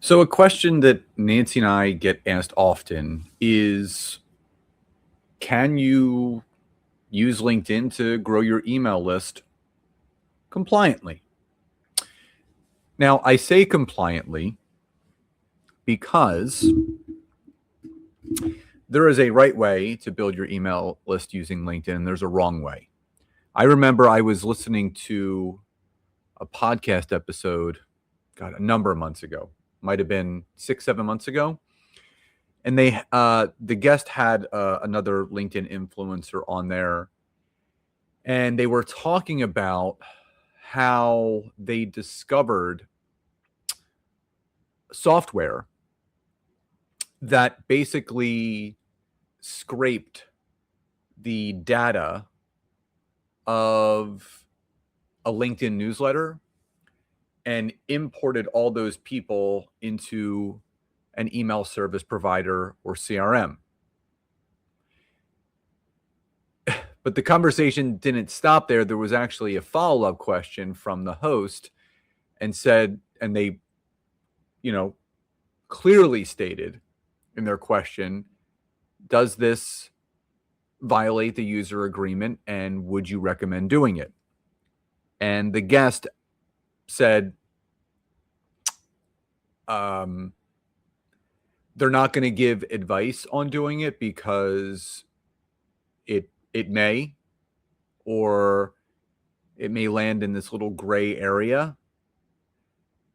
So, a question that Nancy and I get asked often is, can you use LinkedIn to grow your email list compliantly? Now, I say compliantly because there is a right way to build your email list using LinkedIn, and there's a wrong way. I remember I was listening to a podcast episode, God, a number of months ago, might have been 6, 7 months ago. And the guest had another LinkedIn influencer on there, and they were talking about how they discovered software that basically scraped the data of a LinkedIn newsletter and imported all those people into an email service provider or CRM. But the conversation didn't stop there. There was actually a follow-up question from the host and they, clearly stated in their question, does this violate the user agreement and would you recommend doing it? And the guest said, they're not going to give advice on doing it because it may, or it may land in this little gray area,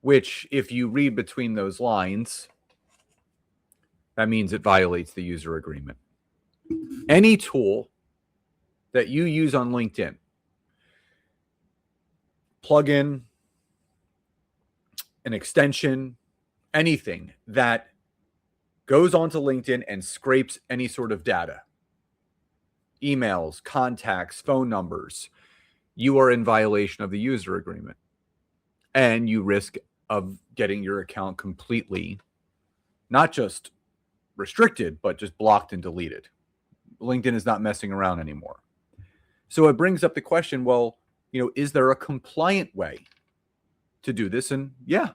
which if you read between those lines, that means it violates the user agreement. Any tool that you use on LinkedIn, plugin, an extension, anything that goes onto LinkedIn and scrapes any sort of data, emails, contacts, phone numbers, you are in violation of the user agreement. And you risk of getting your account completely, not just restricted, but just blocked and deleted. LinkedIn is not messing around anymore. So it brings up the question, well, is there a compliant way to do this? And yeah.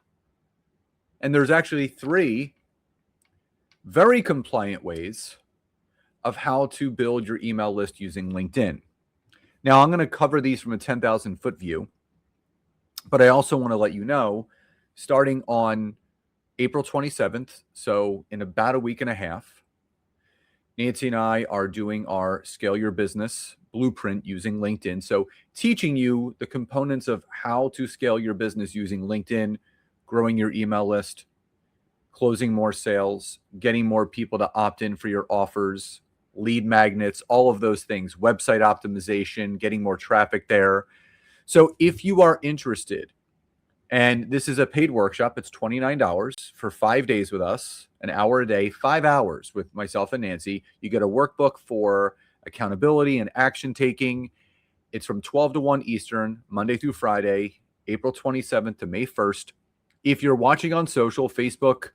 And there's actually 3 very compliant ways of how to build your email list using LinkedIn. Now, I'm going to cover these from a 10,000 foot view, but I also want to let you know, starting on April 27th, so in about a week and a half, Nancy and I are doing our Scale Your Business blueprint using LinkedIn. So teaching you the components of how to scale your business using LinkedIn, growing your email list, closing more sales, getting more people to opt in for your offers, lead magnets, all of those things, website optimization, getting more traffic there. So if you are interested, and this is a paid workshop, it's $29 for 5 days with us, an hour a day, 5 hours with myself and Nancy. You get a workbook for accountability and action taking. It's from 12 to 1 Eastern, Monday through Friday, April 27th to May 1st. If you're watching on social, Facebook,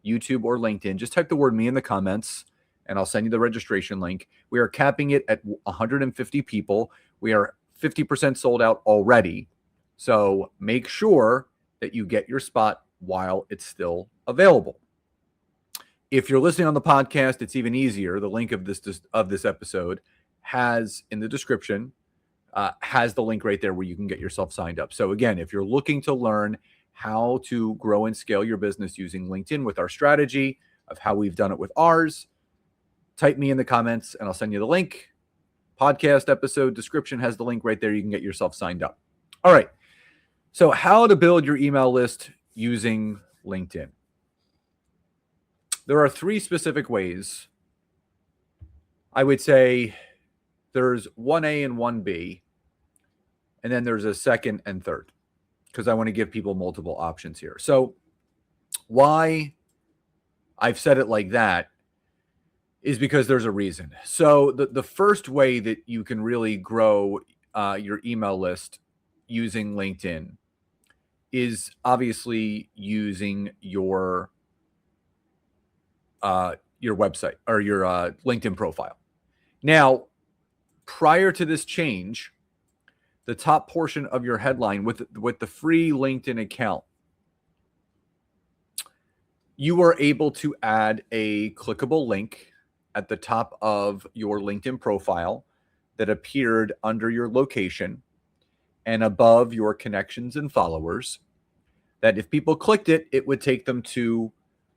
YouTube, or LinkedIn, just type the word me in the comments and I'll send you the registration link. We are capping it at 150 people. We are 50% sold out already. So make sure that you get your spot while it's still available. If you're listening on the podcast, it's even easier. The link of this episode has in the description, has the link right there where you can get yourself signed up. So again, if you're looking to learn how to grow and scale your business using LinkedIn with our strategy of how we've done it with ours, type me in the comments and I'll send you the link. Podcast episode description has the link right there. You can get yourself signed up. All right. So how to build your email list using LinkedIn. There are 3 specific ways. I would say there's 1A and 1B, and then there's a second and third, because I want to give people multiple options here. So why I've said it like that is because there's a reason. So the first way that you can really grow your email list using LinkedIn is obviously using your website or your LinkedIn profile. Now, prior to this change, the top portion of your headline with the free LinkedIn account you are able to add a clickable link at the top of your LinkedIn profile that appeared under your location and above your connections and followers, that if people clicked it, it would take them to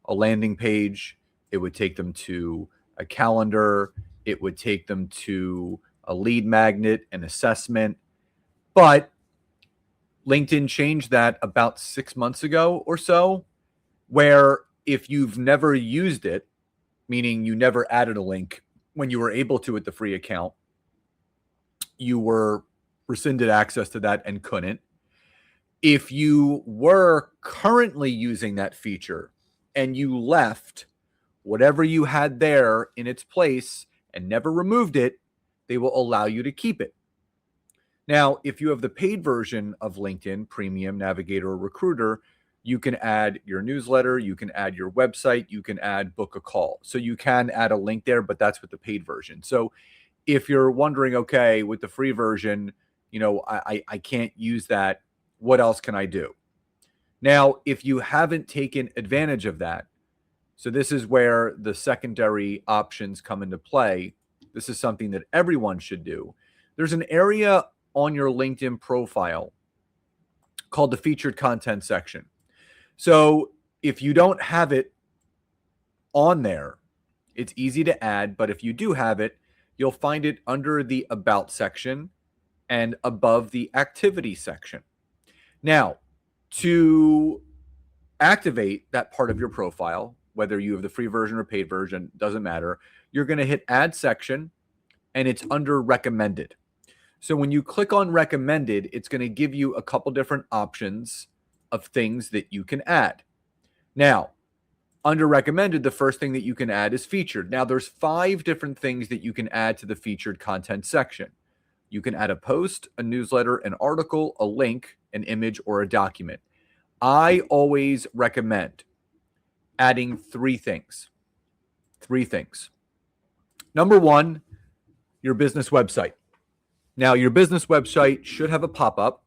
a landing page, it would take them to a calendar, it would take them to a lead magnet, an assessment. But LinkedIn changed that about 6 months ago or so, where if you've never used it, meaning you never added a link when you were able to with the free account, you were rescinded access to that and couldn't. If you were currently using that feature and you left whatever you had there in its place and never removed it, they will allow you to keep it. Now, if you have the paid version of LinkedIn, Premium, Navigator, or Recruiter, you can add your newsletter, you can add your website, you can add book a call. So you can add a link there, but that's with the paid version. So if you're wondering, okay, with the free version, I can't use that, what else can I do? Now, if you haven't taken advantage of that, so this is where the secondary options come into play. This is something that everyone should do. There's an area on your LinkedIn profile called the featured content section. So if you don't have it on there, it's easy to add, but if you do have it, you'll find it under the About section and above the Activity section. Now, to activate that part of your profile, whether you have the free version or paid version, doesn't matter, you're going to hit Add Section, and it's under Recommended. So when you click on Recommended, it's going to give you a couple different options of things that you can add. Now, under Recommended, the first thing that you can add is Featured. Now, there's 5 different things that you can add to the Featured content section. You can add a post, a newsletter, an article, a link, an image, or a document. I always recommend adding 3 things. 3 things. Number 1, your business website. Now, your business website should have a pop-up.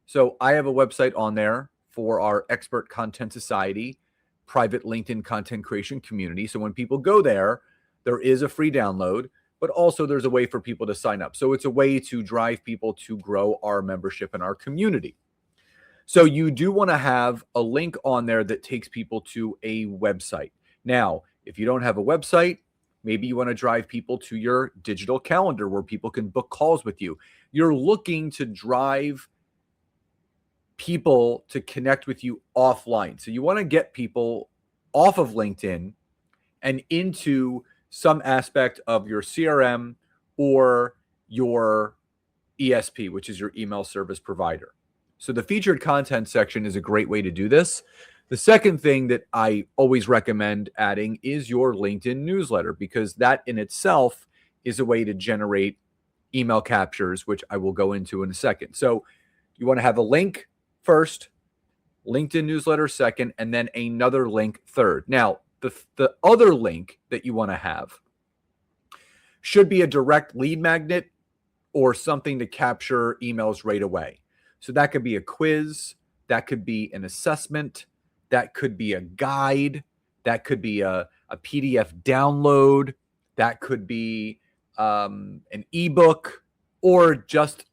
So I have a website on there for our Expert Content Society private LinkedIn content creation community. So when people go there, there is a free download, but also there's a way for people to sign up. So it's a way to drive people to grow our membership and our community. So you do want to have a link on there that takes people to a website. Now, if you don't have a website, maybe you want to drive people to your digital calendar where people can book calls with you. You're looking to drive people to connect with you offline. So you want to get people off of LinkedIn and into some aspect of your CRM or your ESP, which is your email service provider. So the featured content section is a great way to do this. The second thing that I always recommend adding is your LinkedIn newsletter, because that in itself is a way to generate email captures, which I will go into in a second. So you want to have a link first, LinkedIn newsletter second, and then another link third. Now, the other link that you want to have should be a direct lead magnet or something to capture emails right away. So that could be a quiz, that could be an assessment, that could be a guide, that could be a PDF download, that could be an ebook, or just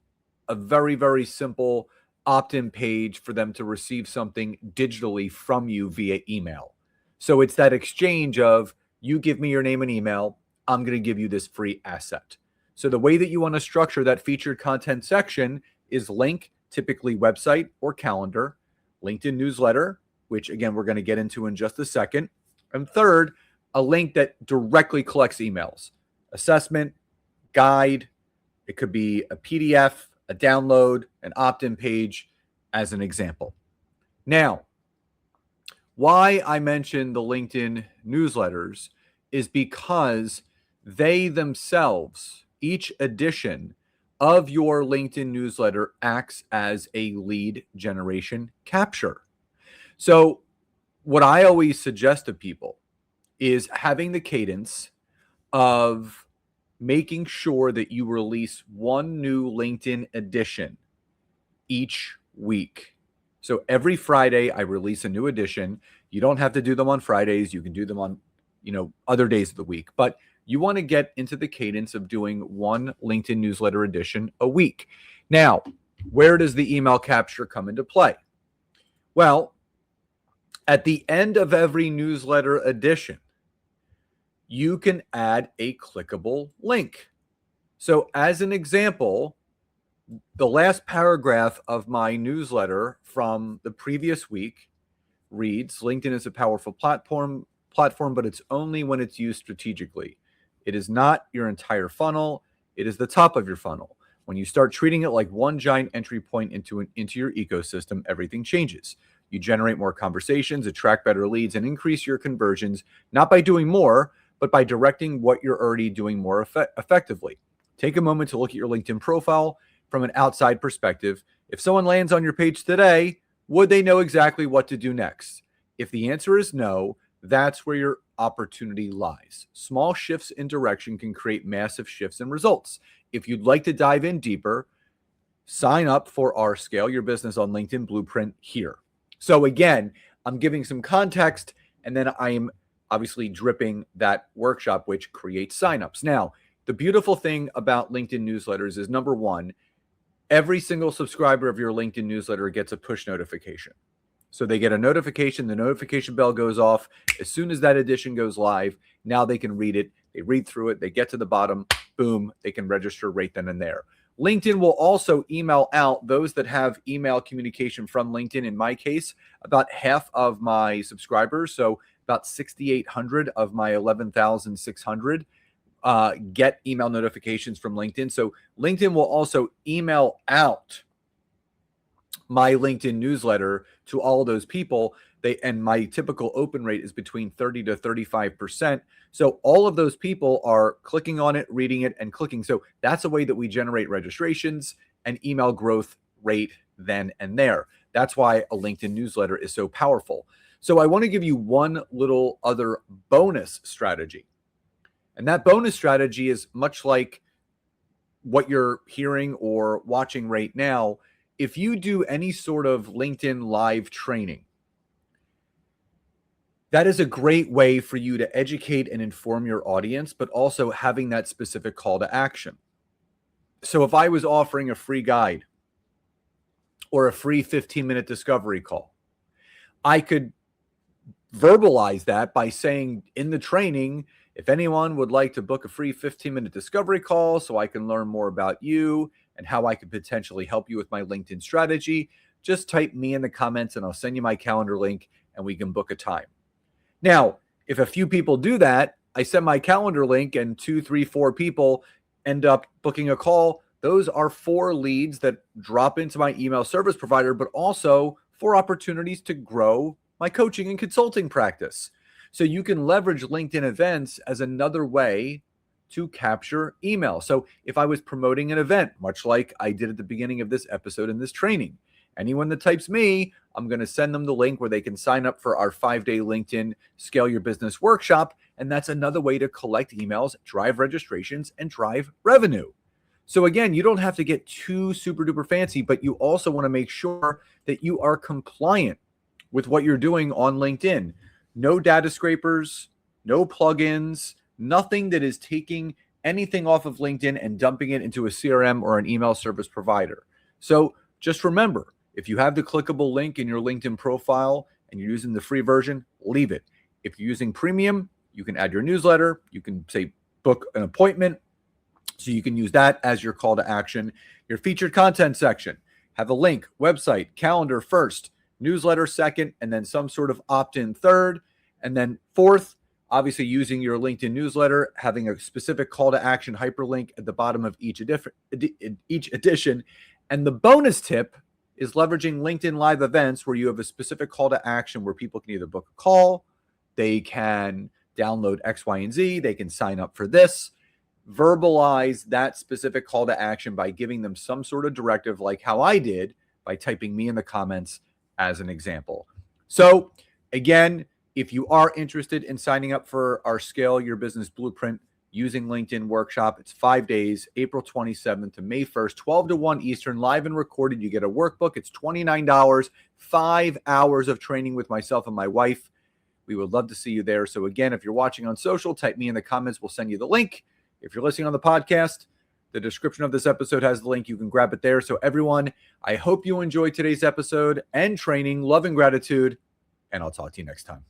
a very, very simple opt-in page for them to receive something digitally from you via email. So it's that exchange of, you give me your name and email, I'm going to give you this free asset. So the way that you want to structure that featured content section is link, typically website or calendar, LinkedIn newsletter, which again, we're going to get into in just a second. And third, a link that directly collects emails, assessment, guide. It could be a PDF, a download, an opt-in page, as an example. Now, why I mentioned the LinkedIn newsletters is because they themselves, each edition of your LinkedIn newsletter, acts as a lead generation capture. So what I always suggest to people is having the cadence of making sure that you release one new LinkedIn edition each week. So every Friday I release a new edition. You don't have to do them on Fridays. You can do them on, other days of the week, but you want to get into the cadence of doing one LinkedIn newsletter edition a week. Now, where does the email capture come into play? Well, at the end of every newsletter edition, you can add a clickable link. So as an example, the last paragraph of my newsletter from the previous week reads, LinkedIn is a powerful platform, but it's only when it's used strategically. It is not your entire funnel. It is the top of your funnel. When you start treating it like one giant entry point into your ecosystem, everything changes. You generate more conversations, attract better leads, and increase your conversions, not by doing more, but by directing what you're already doing more effectively. Take a moment to look at your LinkedIn profile from an outside perspective. If someone lands on your page today, would they know exactly what to do next? If the answer is no, that's where your opportunity lies. Small shifts in direction can create massive shifts in results. If you'd like to dive in deeper, sign up for our Scale Your Business on LinkedIn Blueprint here. So again, I'm giving some context, and then I'm obviously dripping that workshop, which creates signups. Now, the beautiful thing about LinkedIn newsletters is, number one, every single subscriber of your LinkedIn newsletter gets a push notification. So they get a notification, the notification bell goes off. As soon as that edition goes live, now they can read it. They read through it. They get to the bottom, boom, they can register right then and there. LinkedIn will also email out those that have email communication from LinkedIn. In my case, about half of my subscribers, so about 6,800 of my 11,600 get email notifications from LinkedIn. So LinkedIn will also email out my LinkedIn newsletter to all of those people. And my typical open rate is between 30 to 35%. So all of those people are clicking on it, reading it, and clicking. So that's a way that we generate registrations and email growth rate then and there. That's why a LinkedIn newsletter is so powerful. So I want to give you one little other bonus strategy. And that bonus strategy is much like what you're hearing or watching right now. If you do any sort of LinkedIn live training, that is a great way for you to educate and inform your audience, but also having that specific call to action. So if I was offering a free guide or a free 15-minute discovery call, I could verbalize that by saying in the training, if anyone would like to book a free 15-minute discovery call so I can learn more about you and how I could potentially help you with my LinkedIn strategy, just type me in the comments and I'll send you my calendar link and we can book a time. Now, if a few people do that, I send my calendar link and 2, 3, 4 people end up booking a call. Those are 4 leads that drop into my email service provider, but also 4 opportunities to grow my coaching and consulting practice. So you can leverage LinkedIn events as another way to capture email. So if I was promoting an event, much like I did at the beginning of this episode in this training, anyone that types me, I'm going to send them the link where they can sign up for our 5-day LinkedIn Scale Your Business workshop. And that's another way to collect emails, drive registrations, and drive revenue. So again, you don't have to get too super duper fancy, but you also want to make sure that you are compliant with what you're doing on LinkedIn. No data scrapers, no plugins, nothing that is taking anything off of LinkedIn and dumping it into a CRM or an email service provider. So just remember, if you have the clickable link in your LinkedIn profile and you're using the free version, leave it. If you're using premium, you can add your newsletter. You can say book an appointment. So you can use that as your call to action. Your featured content section, have a link, website, calendar first, newsletter second, and then some sort of opt-in third. And then fourth, obviously using your LinkedIn newsletter, having a specific call to action hyperlink at the bottom of each edition. And the bonus tip is leveraging LinkedIn live events where you have a specific call to action where people can either book a call, they can download X, Y, and Z, they can sign up for this. Verbalize that specific call to action by giving them some sort of directive, like how I did by typing me in the comments as an example. So again, if you are interested in signing up for our Scale Your Business Blueprint, using LinkedIn workshop. It's 5 days, April 27th to May 1st, 12 to 1 Eastern, live and recorded. You get a workbook. It's $29, 5 hours of training with myself and my wife. We would love to see you there. So again, if you're watching on social, type me in the comments. We'll send you the link. If you're listening on the podcast, the description of this episode has the link. You can grab it there. So everyone, I hope you enjoyed today's episode and training. Love and gratitude, and I'll talk to you next time.